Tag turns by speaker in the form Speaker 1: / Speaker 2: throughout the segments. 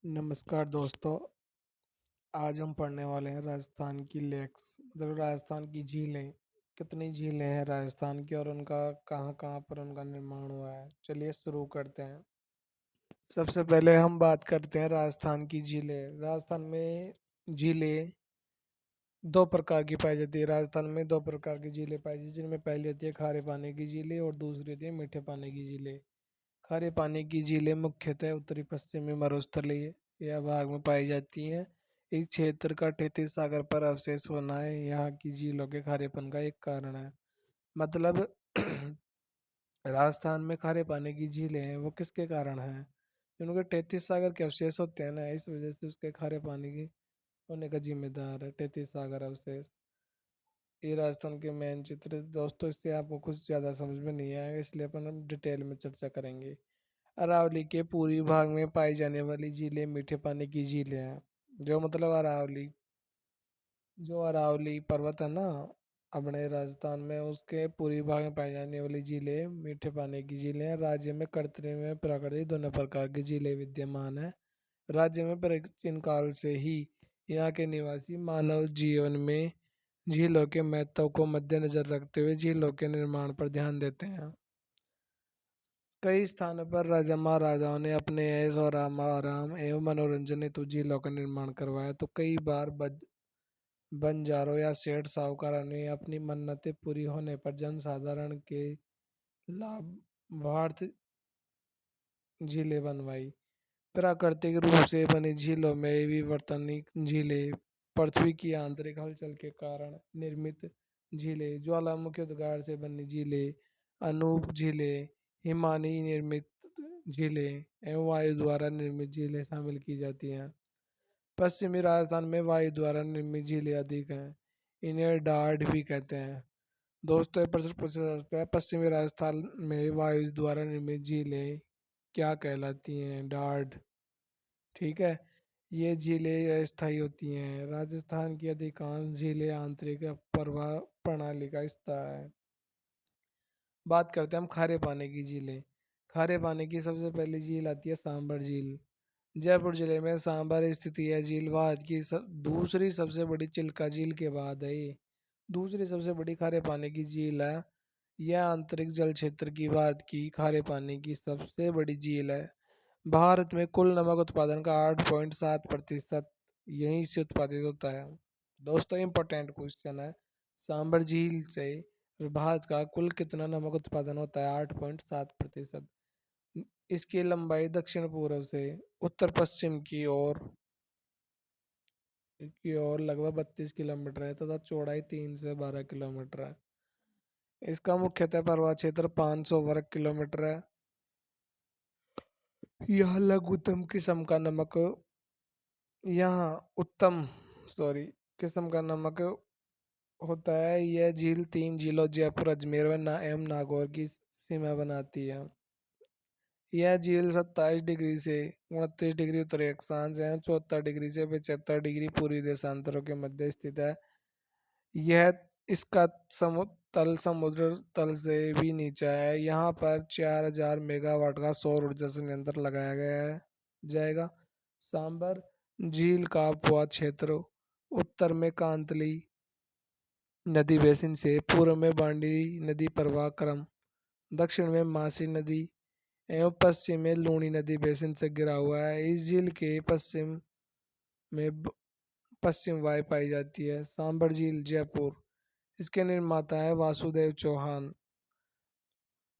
Speaker 1: नमस्कार दोस्तों। आज हम पढ़ने वाले हैं राजस्थान की लेक्स मतलब राजस्थान की झीलें। कितनी झीलें हैं राजस्थान की और उनका कहाँ कहाँ पर उनका निर्माण हुआ है। चलिए शुरू करते हैं। सबसे पहले हम बात करते हैं राजस्थान की झीलें। राजस्थान में झीलें दो प्रकार की पाई जाती है। राजस्थान में दो प्रकार की झीलें पाई जाती है, जिनमें पहली होती है खारे पानी की झीलें और दूसरी होती है मीठे पानी की झीलें। खारे पानी की झीलें मुख्यतः उत्तरी पश्चिमी मरुस्थलीय या भाग में पाई जाती हैं। इस क्षेत्र का तैतीस सागर पर अवशेष होना है यहाँ की झीलों के खारेपन का एक कारण है। मतलब राजस्थान में खारे पानी की झीलें हैं वो किसके कारण हैं? उनके 33 सागर के अवशेष होते हैं ना, इस वजह से उसके खारे पानी की होने का जिम्मेदार है 33 सागर अवशेष। ये राजस्थान के मेन चित्र दोस्तों, इससे आपको कुछ ज़्यादा समझ में नहीं आएगा, इसलिए अपन हम डिटेल में चर्चा करेंगे। अरावली के पूर्वी भाग में पाई जाने वाली झीलें मीठे पानी की झीलें हैं। जो मतलब अरावली, जो अरावली पर्वत है ना अपने राजस्थान में, उसके पूर्वी भाग में पाई जाने वाली झीलें मीठे पानी की झीलें हैं। राज्य में कृत्रिम में प्राकृतिक दोनों प्रकार की झीलें विद्यमान है। राज्य में प्राचीन काल से ही यहाँ के निवासी मानव जीवन में झीलों के महत्व को मद्देनजर रखते हुए झीलों के निर्माण पर ध्यान देते हैं। कई स्थानों पर राजा महाराजाओं ने अपने ऐश और आराम एवं मनोरंजन हेतु झीलों का निर्माण करवाया, तो कई बार बंजारों या सेठ साहूकारों ने अपनी मन्नतें पूरी होने पर जनसाधारण के लाभार्थ झीलें बनवाई। प्राकृतिक रूप से बनी झीलों में विवर्तनिक झीलें, पृथ्वी की आंतरिक हलचल के कारण निर्मित झीलें, ज्वालामुखी उद्गार से बनी झीलें, अनूप झीलें, हिमानी निर्मित झीलें एवं वायु द्वारा निर्मित झीलें शामिल की जाती हैं। पश्चिमी राजस्थान में वायु द्वारा निर्मित झीलें अधिक हैं, इन्हें डाढ़ भी कहते हैं। दोस्तों, ये प्रश्न पूछा जा सकता है, पश्चिमी राजस्थान में वायु द्वारा निर्मित झीलें क्या कहलाती हैं? डाढ़। ठीक है। ये झीलें अस्थायी होती हैं। राजस्थान की अधिकांश झीलें आंतरिक प्रवाह प्रणाली का हिस्सा है। बात करते हैं हम खारे पानी की झीलें। खारे पानी की सबसे पहली झील आती है सांबर झील। जयपुर जिले में सांबर स्थित यह झील भारत की दूसरी सबसे बड़ी चिल्का झील के बाद है। ये दूसरी सबसे बड़ी खारे पानी की झील है। यह आंतरिक जल क्षेत्र की भारत की खारे पानी की सबसे बड़ी झील है। भारत में कुल नमक उत्पादन का 8.7% यहीं से उत्पादित होता है। दोस्तों, इम्पोर्टेंट क्वेश्चन है, सांबर झील से भारत का कुल कितना नमक उत्पादन होता है? 8.7%। इसकी लंबाई दक्षिण पूर्व से उत्तर पश्चिम की ओर लगभग 32 किलोमीटर है तथा चौड़ाई 3 से 12 किलोमीटर है। इसका मुख्यतः पर्वत क्षेत्र 500 वर्ग किलोमीटर है। यह लघुतम किस्म का नमक यहाँ उत्तम सॉरी किस्म का नमक होता है। यह झील तीन जिलों जयपुर, अजमेर व एवं नागौर की सीमा बनाती है। यह झील 27 डिग्री से 29 डिग्री उत्तरी अक्षांश एवं 74 डिग्री से 75 डिग्री पूर्वी देशांतरों के मध्य स्थित है। यह इसका समुद्र तल से भी नीचा है। यहाँ पर 4000 मेगावाट का सौर ऊर्जा संयंत्र लगाया गया है जाएगा। सांबर झील का अपवाद क्षेत्र उत्तर में कांतली नदी बेसिन से, पूर्व में बांडी नदी प्रवाह क्रम, दक्षिण में मासी नदी एवं पश्चिम में लूणी नदी बेसिन से गिरा हुआ है। इस झील के पश्चिम में पश्चिम वायु पाई जाती है। सांबर झील जयपुर, इसके निर्माता है वासुदेव चौहान।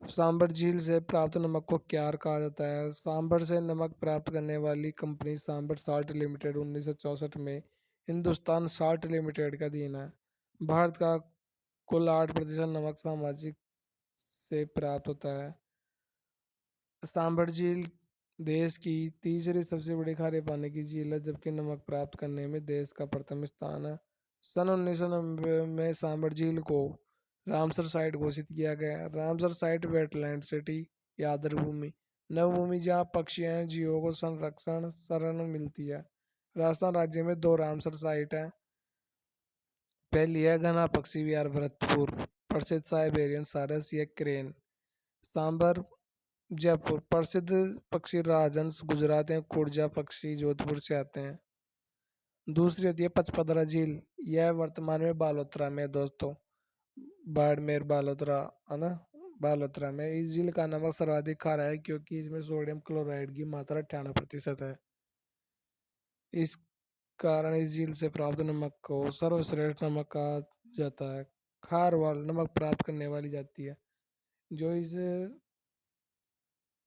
Speaker 1: सांबर झील से प्राप्त नमक को क्यार कहा जाता है। सांबर से नमक प्राप्त करने वाली कंपनी सांबर साल्ट लिमिटेड 1964 में हिंदुस्तान साल्ट लिमिटेड का अधीन है। भारत का कुल 8% नमक सामाजिक से प्राप्त होता है। सांभर झील देश की तीसरी सबसे बड़ी खारे पानी की झील है, जबकि नमक प्राप्त करने में देश का प्रथम स्थान है। सन 1990 में सांभर झील को रामसर साइट घोषित किया गया। रामसर साइट वेटलैंड सिटी या आर्द्रभूमि नवभूमि जहाँ पक्षियों एवं जीवों को संरक्षण शरण मिलती है। राजस्थान राज्य में दो रामसर साइट है। पहली है घना पक्षी विहार भरतपुर, प्रसिद्ध साइबेरियन सारस या क्रेन। सांबर जयपुर प्रसिद्ध पक्षी राजहंस गुजरात हैं, कुर्जा पक्षी जोधपुर से आते हैं। दूसरी होती है पचपदरा झील, यह वर्तमान में बालोतरा में है दोस्तों, बाड़मेर बालोतरा है ना, बालोतरा में। इस झील का नमक सर्वाधिक खारा है क्योंकि इसमें सोडियम क्लोराइड की मात्रा 98% है। इस कारण इस झील से प्राप्त नमक को सर्वश्रेष्ठ नमक कहा जाता है। खारवाल नमक प्राप्त करने वाली जाती है जो इस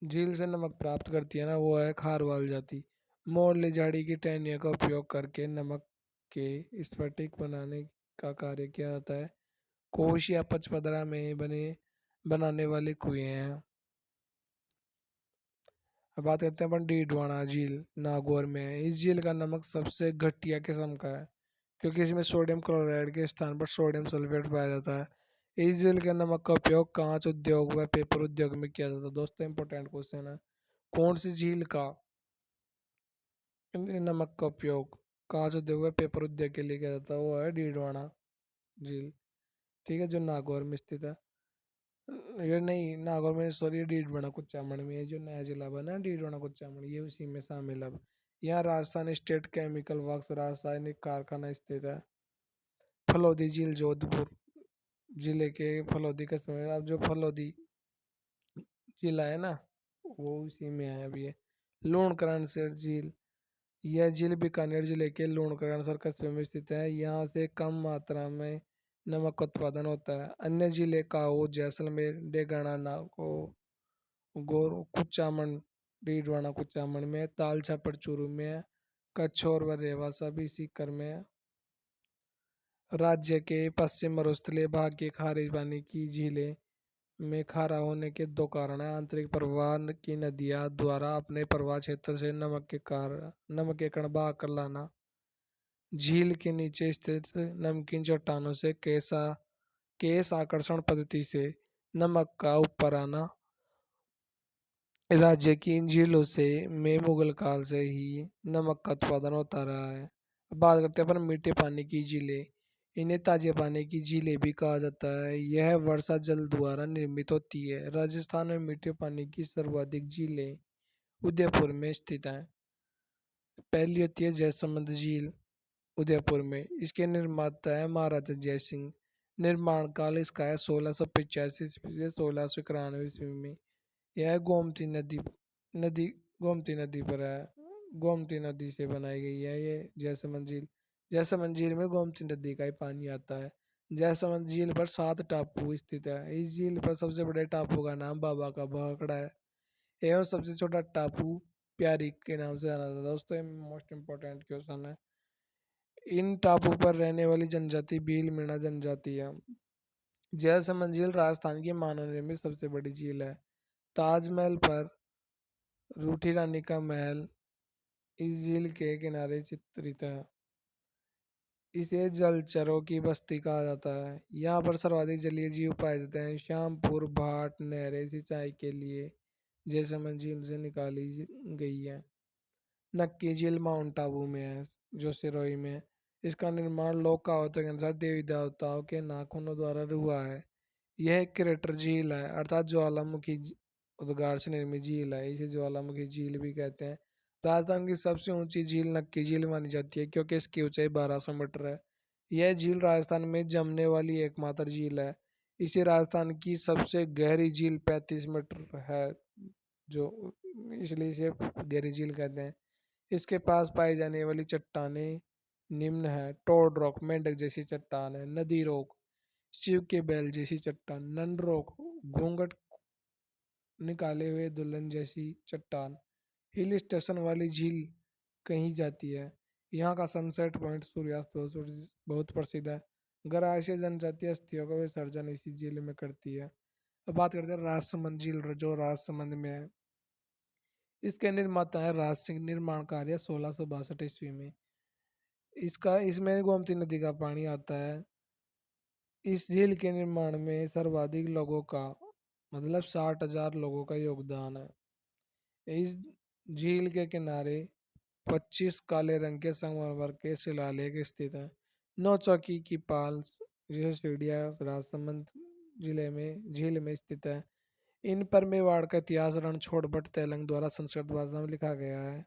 Speaker 1: झील से नमक प्राप्त करती है ना, वो है खारवाल जाति। मोरली झाड़ी की टहनियों का उपयोग करके नमक के स्फटिक बनाने का कार्य किया जाता है। कोश या पचपदरा में बनाने वाले कुएं हैं। अब बात करते हैं अपन डीडवाना झील, नागौर में है। इस झील का नमक सबसे घटिया किस्म का है क्योंकि इसमें सोडियम क्लोराइड के स्थान पर सोडियम सल्फेट पाया जाता है। इस झील के नमक का उपयोग कांच उद्योग व पेपर उद्योग में किया जाता है। दोस्तों इंपॉर्टेंट क्वेश्चन है, कौन सी झील का नमक का उपयोग कांच उद्योग व पेपर उद्योग के लिए किया जाता है? वो है डीडवाना झील। ठीक है, जो नागौर में स्थित है। ये नहीं, नागौर में सॉरी, डीडवाना कुचामन में, ये जो नया जिला बना डीडवाना कुचामन, ये उसी में शामिल है। अब यहाँ राजस्थान स्टेट केमिकल वर्क्स रासायनिक कारखाना स्थित है। फलोदी झील जोधपुर जिले के फलोदी कस्बे में। अब जो फलोदी जिला है ना, वो उसी में है अभी ये। लूणकरणसर झील, यह झील बीकानेर जिले के लूणकरणसर कस्बे में स्थित है। यहाँ से कम मात्रा में नमक का उत्पादन होता है। अन्य जिले काऊ, जैसलमेर, डेगाना, नाको, गोर, कुचामन, डीडवाना कुचामन में, ताल छापर चूरू में है, कच्छ और रेवासा भी इसी कर में है। राज्य के पश्चिम मरुस्थलीय भाग के खारे पानी की झीलें में खारा होने के दो कारण हैं। आंतरिक प्रवाह की नदियां द्वारा अपने प्रवाह क्षेत्र से नमक के कण बहा कर लाना। झील के नीचे स्थित नमकीन चट्टानों से केस आकर्षण पद्धति से नमक का ऊपर आना। राज्य की इन झीलों से में मुगल काल से ही नमक का उत्पादन होता रहा है। अब बात करते हैं अपन मीठे पानी की झीलें। इन्हें ताजे पानी की झीलें भी कहा जाता है। यह वर्षा जल द्वारा निर्मित होती है। राजस्थान में मीठे पानी की सर्वाधिक झीलें उदयपुर में स्थित हैं। पहली होती है जयसमंद झील, उदयपुर में। इसके निर्माता है महाराजा जय सिंह। निर्माण काल इसका है 1685 ईस्वी से 1691 ईस्वी में। यह नदी गोमती नदी पर है। गोमती नदी से बनाई गई है ये जयसमंद झील। जयसमंद झील में गोमती नदी का ही पानी आता है। जयसमंद झील पर 7 टापू स्थित है। इस झील पर सबसे बड़े टापू का नाम बाबा का भाखड़ा है एवं सबसे छोटा टापू प्यारी के नाम से जाना जाता है। दोस्तों ये मोस्ट इम्पोर्टेंट क्वेश्चन है। इन टापू पर रहने वाली जनजाति भील मीणा जनजाति है। जयसमंद झील राजस्थान की मानव निर्मित सबसे बड़ी झील है। ताजमहल पर रूठी रानी का महल इस झील के किनारे चित्रित है। इसे जलचरों की बस्ती कहा जाता है। यहाँ पर सर्वाधिक जलीय जीव पाए जाते हैं। श्यामपुर भाट नहरें सिंचाई के लिए जयसमंद झील से निकाली गई है। नक्की झील माउंट आबू में है, जो सिरोही में है। इसका निर्माण लोक कहावतों के अनुसार देवी देवताओं के नाखूनों द्वारा हुआ है। यह एक क्रेटर झील है, अर्थात ज्वालामुखी उद्गार से निर्मित झील है। इसे ज्वालामुखी झील भी कहते हैं। राजस्थान की सबसे ऊंची झील नक्की झील मानी जाती है क्योंकि इसकी ऊंचाई 1200 मीटर है। यह झील राजस्थान में जमने वाली एकमात्र झील है। इसे राजस्थान की सबसे गहरी झील 35 मीटर है, जो इसलिए इसे गहरी झील कहते हैं। इसके पास पाई जाने वाली चट्टानें निम्न है। टोड रॉक मेंढक जैसी चट्टान है। नदी रॉक शिव के बैल जैसी चट्टान। नन रॉक घूंघट निकाले हुए दुल्हन जैसी चट्टान। हिल स्टेशन वाली झील कही जाती है। यहाँ का सनसेट पॉइंट सूर्यास्त बहुत प्रसिद्ध है। गरासिया जनजातीय अस्थियों का विसर्जन इसी झील में करती है। अब बात करते हैं राजसमंद झील, जो राजसमंद में है। इसके निर्माता है राज सिंह। निर्माण कार्य 1662 ईस्वी में। इसमें गोमती नदी का पानी आता है। इस झील के निर्माण में सर्वाधिक लोगों का मतलब 60,000 लोगों का योगदान है। इस झील के किनारे 25 काले रंग के संगमरमर के शिलालेख स्थित हैं। नौचौकी की पाल यह सीढ़ियाँ राजसमंद जिले में झील में स्थित है। इन पर मेवाड़ का इतिहास रणछोड़ भट्ट तेलंग द्वारा संस्कृत भाषा में लिखा गया है।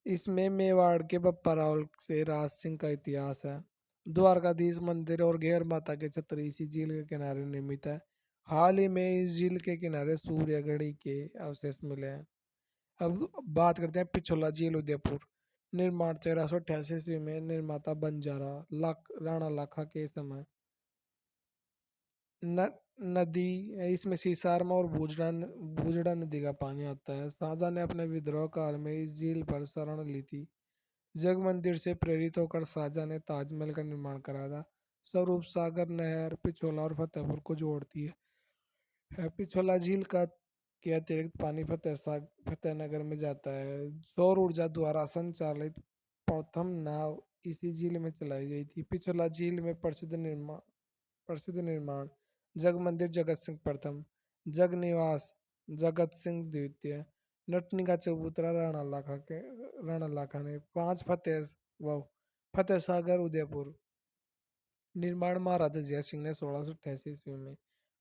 Speaker 1: इसमें मेवाड़ के बप्पा रावल से राज सिंह का इतिहास है। द्वारकाधीश मंदिर और घेर माता के छतरी इसी झील के किनारे निर्मित है। हाल ही में इस झील के किनारे सूर्य घड़ी के अवशेष मिले हैं। अब बात करते हैं पिछोला झील उदयपुर। निर्माण 1388 में निर्माता बंजारा राणा लाखा के समय न, नदी इसमें सीसारमा और बूजड़ा नदी का पानी आता है। शाहजहां ने अपने विद्रोह काल में इस झील पर शरण ली थी। जग मंदिर से प्रेरित होकर शाहजहां ने ताजमहल का निर्माण कराया था। स्वरूप सागर नहर पिछोला और फतेहपुर को जोड़ती है। पिछोला झील का के अतिरिक्त पानी फतेहनगर में जाता है। सौर ऊर्जा द्वारा संचालित प्रथम नाव इसी झील में चलाई गई थी। पिछोला झील में प्रसिद्ध निर्माण जग मंदिर जगत सिंह प्रथम, जग निवास जगत सिंह द्वितीय, नटनी का चबूतरा राणा लाखा ने, पांच फतेह सागर उदयपुर। निर्माण महाराजा जय सिंह ने 1688 में,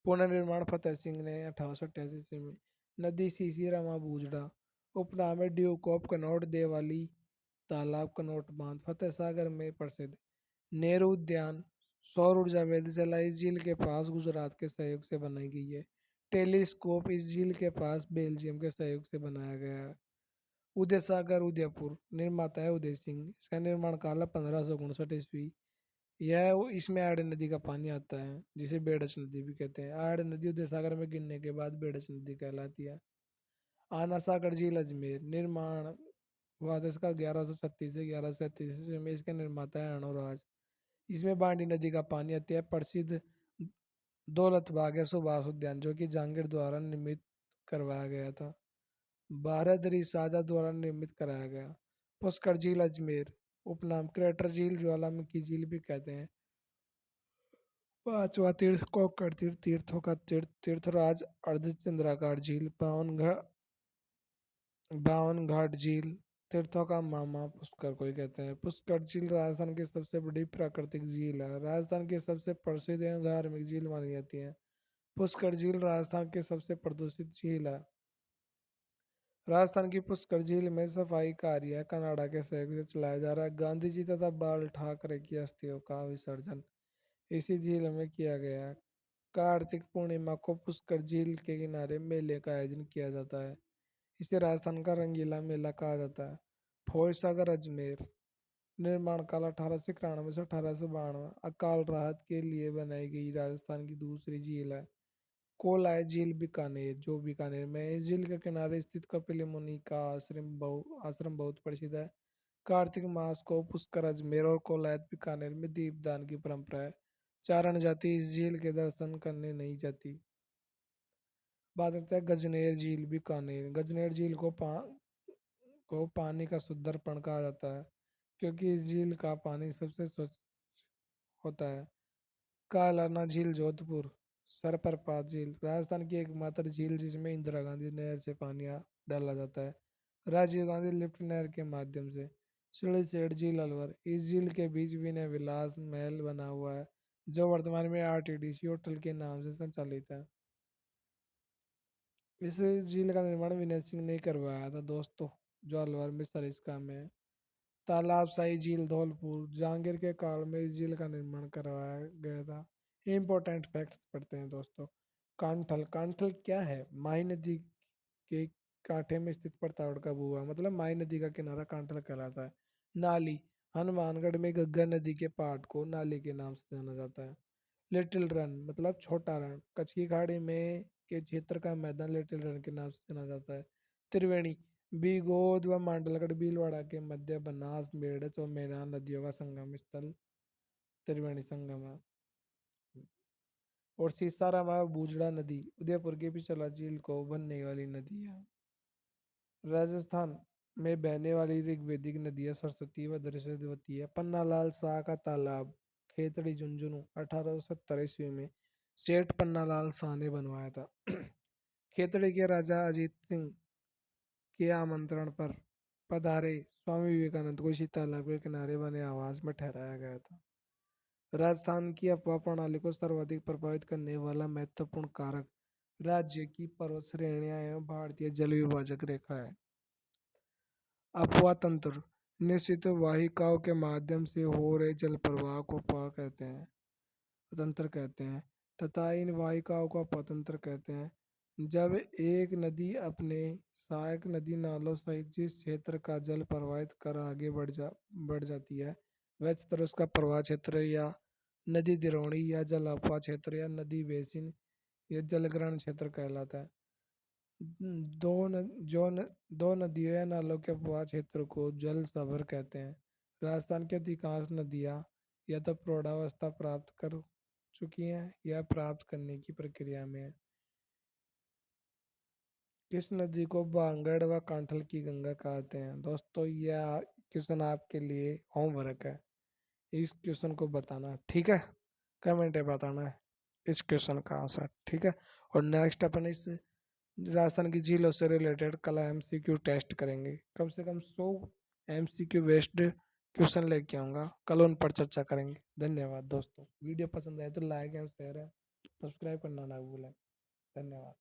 Speaker 1: पुनर्निर्माण फतेह सिंह ने 1888 में। नदी सीसी रमा बूजड़ा। उपनाम है ड्यूक ऑफ कनौट देवाली तालाब कनौट बांध फतेह सागर में प्रसिद्ध। नेहरू उद्यान सौर ऊर्जा वेधशाला इस झील के पास गुजरात के सहयोग से बनाई गई है। टेलीस्कोप इस झील के पास बेल्जियम के सहयोग से बनाया गया है। उदय सागर उदयपुर निर्माता है उदय सिंह। इसका निर्माण काल है 1559 ईस्वी। इसमें आड़ नदी का पानी आता है जिसे बेड़च नदी भी कहते हैं। आड़ नदी उदय सागर में गिरने के बाद बेड़च नदी कहलाती है। आना सागर झील अजमेर निर्माण हुआ था इसका 1136 से 1137 में। इसके निर्माता है अणोराज। इसमें बांडी नदी का पानी आता है। प्रसिद्ध दौलत बाग है सुभाष उद्यान जो कि जहांगीर द्वारा निर्मित करवाया गया था। बारहदरी शाहजहां द्वारा निर्मित कराया गया। पुष्कर झील अजमेर उपनाम क्रेटर झील ज्वालामुखी झील भी कहते हैं। पांचवा तीर्थ कोक्कड़ तीर्थ तीर्थों का तीर्थराज अर्धचंद्राकार झील बावन घाट झील तीर्थों का मामा पुष्कर को ही कहते हैं। पुष्कर झील राजस्थान की सबसे बड़ी प्राकृतिक झील है। राजस्थान की सबसे प्रसिद्ध एवं धार्मिक झील मानी जाती है। पुष्कर झील राजस्थान की सबसे प्रदूषित झील है। राजस्थान की पुष्कर झील में सफाई कार्य कनाडा के सहयोग से चलाया जा रहा है। गांधी जी तथा बाल ठाकरे की अस्थियों का विसर्जन इसी झील में किया गया है। कार्तिक पूर्णिमा को पुष्कर झील के किनारे मेले का आयोजन किया जाता है। इसे राजस्थान का रंगीला मेला कहा जाता है। फौज सागर अजमेर निर्माण काल 1891 से 1892 अकाल राहत के लिए बनाई गई राजस्थान की दूसरी झील है। कोलाय झील बीकानेर जो बीकानेर में है। इस झील के किनारे स्थित कपिल मुनि का आश्रम बहुत प्रसिद्ध है। कार्तिक मास को पुष्कर अजमेर और कोलायत बीकानेर में दीपदान की परंपरा है। चारण जाति इस झील के दर्शन करने नहीं जाती। बात करते हैं गजनेर झील बीकानेर। गजनेर झील को पानी का शुद्धर्पण कहा जाता है क्योंकि इस झील का पानी सबसे स्वच्छ होता है। कालाना झील जोधपुर। सरप्रपात झील राजस्थान की एकमात्र झील जिसमें इंदिरा गांधी नहर से पानी डाला जाता है। राजीव गांधी लिफ्ट नहर के माध्यम से। सुड़ीसेठ झील अलवर इस झील के बीच विनय विलास महल बना हुआ है जो वर्तमान में आरटीडीसी होटल के नाम से संचालित है। इस झील का निर्माण विनय सिंह ने करवाया था दोस्तों जो अलवर में सरिस्का में है। तालाब शाही झील धौलपुर जहांगीर के काल में इस झील का निर्माण करवाया गया था। इम्पोर्टेंट फैक्ट्स पढ़ते हैं दोस्तों। कांठल कांठल क्या है? माही नदी के कांठे में स्थित प्रताड़ का भूआ मतलब माही नदी का किनारा कांठल कहलाता है। नाली हनुमानगढ़ में गग्गा नदी के पाट को नाली के नाम से जाना जाता है। लिटिल रन मतलब छोटा रन कच्छ की खाड़ी में के क्षेत्र का मैदान लिटिल रन के नाम से जाना जाता है। त्रिवेणी बीगोद व मांडलगढ़ भीलवाड़ा के मध्य बनास मेड़च और मेनान नदियों का संगम स्थल त्रिवेणी संगम है। और सीसाराम बूजड़ा नदी उदयपुर के पिछला झील को बनने वाली नदी है। राजस्थान में बहने वाली ऋग्वेदिक नदियां सरस्वती व सरस्वती है। पन्नालाल शाह का तालाब खेतड़ी झुंझुनू 1870 ईस्वी में सेठ पन्नालाल शाह ने बनवाया था। खेतड़ी के राजा अजीत सिंह के आमंत्रण पर पधारे स्वामी विवेकानंद को इसी तालाब के किनारे बने आवास में ठहराया गया था। राजस्थान की अफवाह प्रणाली को सर्वाधिक प्रभावित करने वाला महत्वपूर्ण कारक राज्य की पर्वत श्रेणियां एवं भारतीय जल विभाजक रेखा है। अपवा तंत्र निश्चित वाहिकाओं के माध्यम से हो रहे जल प्रवाह को अपवाह कहते हैं, तंत्र कहते हैं, तथा इन वाहिकाओं को अपतंत्र कहते हैं। जब एक नदी अपने सहायक नदी नालों सहित जिस क्षेत्र का जल प्रवाहित कर आगे बढ़ जाती है, वह क्षेत्र उसका प्रवाह क्षेत्र या नदी द्रोणी या जल अपवाह क्षेत्र या नदी बेसिन या जलग्रहण क्षेत्र कहलाता है। दो न, जो न, दो नदियों या नालों के अपवाह क्षेत्र को जल सभर कहते हैं। राजस्थान की अधिकांश नदियां या तो प्रौढ़ावस्था प्राप्त कर चुकी हैं या प्राप्त करने की प्रक्रिया में है। किस नदी को बांगड़ व कांठल की गंगा कहते हैं? दोस्तों यह क्वेश्चन आपके लिए होमवर्क है, इस क्वेश्चन को बताना, ठीक है। कमेंट में बताना है इस क्वेश्चन का आंसर, ठीक है। और नेक्स्ट अपन इस राजस्थान की झीलों से रिलेटेड कल एमसीक्यू टेस्ट करेंगे, कम से कम 100 एमसीक्यू बेस्ड क्वेश्चन लेके आऊँगा, कल उन पर चर्चा करेंगे। धन्यवाद दोस्तों, वीडियो पसंद आए तो लाइक एंड शेयर है, सब्सक्राइब करना ना भूलें। धन्यवाद।